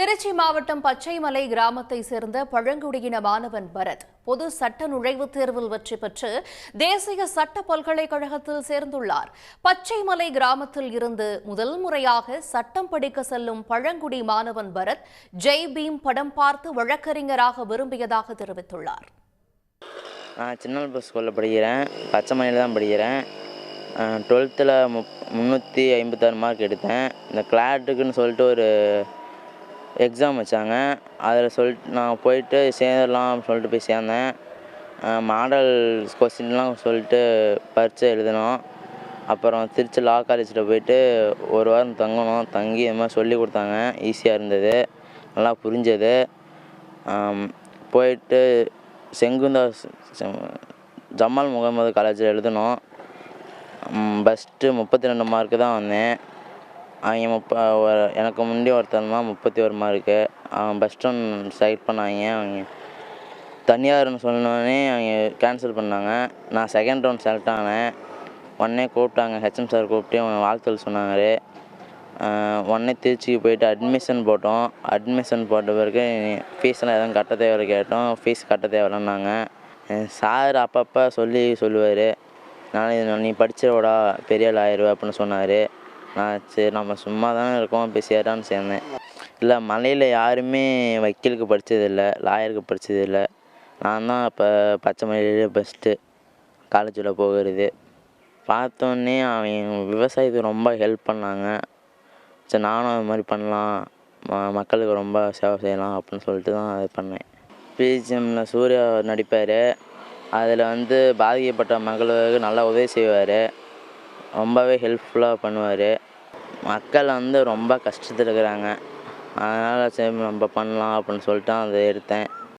திருச்சி மாவட்டம் பச்சைமலை கிராமத்தை சேர்ந்த பழங்குடியின மாணவன் பரத் பொது சட்ட நுழைவுத் தேர்வில் வெற்றி பெற்று தேசிய சட்ட பல்கலைக்கழகத்தில் சேர்ந்துள்ளார். பச்சைமலை கிராமத்தில் இருந்து முதல் முறையாக சட்டம் படிக்க செல்லும் பழங்குடி மாணவன் பரத் ஜெய் பீம் படம் பார்த்து வழக்கறிஞராக விரும்பியதாக தெரிவித்துள்ளார். நான் சின்ன ஸ்கூலில் படிக்கிறேன். பச்சைமலையில் தான் படிக்கிறேன். 12th 356 மார்க் எடுத்தேன். இந்த கிளாட்டுக்குன்னு சொல்லிட்டு ஒரு எக்ஸாம் வச்சாங்க. அதில் நான் போயிட்டு சேரலாம் சொல்லிட்டு போய் சேர்ந்தேன். மாடல் கொஸ்டின்லாம் சொல்லிட்டு பரீட்சை எழுதினோம். அப்புறம் திருச்சி லா காலேஜில் போயிட்டு ஒரு வாரம் தங்கணும். தங்கி இது மாதிரி சொல்லி கொடுத்தாங்க. ஈஸியாக இருந்தது, நல்லா புரிஞ்சது. போயிட்டு செங்குந்தா ஜமால் முகமது காலேஜில் எழுதினோம். ஃபஸ்ட்டு 32 மார்க்கு தான் வந்தேன். அவங்க எனக்கு முன்னாடி ஒருத்தன் தான் 31 மார்க்கு. அவன் ஃபஸ்ட் ஒன் செலக்ட் பண்ணாங்க. அவங்க தனியார்னு சொன்னோடனே அவங்க கேன்சல் பண்ணாங்க. நான் செகண்ட் ரவுண்ட் செலக்ட் ஆனேன். உடனே கூப்பிட்டாங்க, ஹெச்எம் சார் கூப்பிட்டு அவங்க வாழ்த்துக்கள் சொன்னாங்க. உடனே திருச்சிக்கு போயிட்டு அட்மிஷன் போட்டோம். அட்மிஷன் போட்ட பிறகு ஃபீஸ்லாம் எதுவும் கட்ட தேவை கேட்டோம். ஃபீஸ் கட்ட தேவையில்லைன்னாங்க. சார் அப்பப்போ சொல்லுவார், நீ படிச்சிடா பெரிய ஆள் ஆயிடுவ அப்படின்னு சொன்னார். நான் சரி நம்ம சும்மா தானே இருக்கோம் போய் சேரான்னு சேர்ந்தேன். இல்லை, மலையில் யாருமே வக்கீலுக்கு படித்ததில்லை, லாயருக்கு படித்ததில்லை. நான் தான் இப்போ பச்சைமலையிலே பெஸ்ட்டு காலேஜில் போகிறது. பார்த்தோன்னே அவங்க விவசாயத்துக்கு ரொம்ப ஹெல்ப் பண்ணாங்க. சரி நானும் அது மாதிரி பண்ணலாம், மக்களுக்கு ரொம்ப சேவை செய்யலாம் அப்படின்னு சொல்லிட்டு தான் அது பண்ணேன். பிஜிஎம்மில் சூர்யா நடிப்பார். அதில் பாதிக்கப்பட்ட மக்களுக்கு நல்லா உதவி செய்வார். ரொம்பவே ஹெல்ப்ஃபுல்லாக பண்ணுவார். மக்கள் ரொம்ப கஷ்டத்தில் இருக்கிறாங்க. அதனால் சரி நம்ம பண்ணலாம் அப்படின்னு சொல்லிட்டு அதை எடுத்தேன்.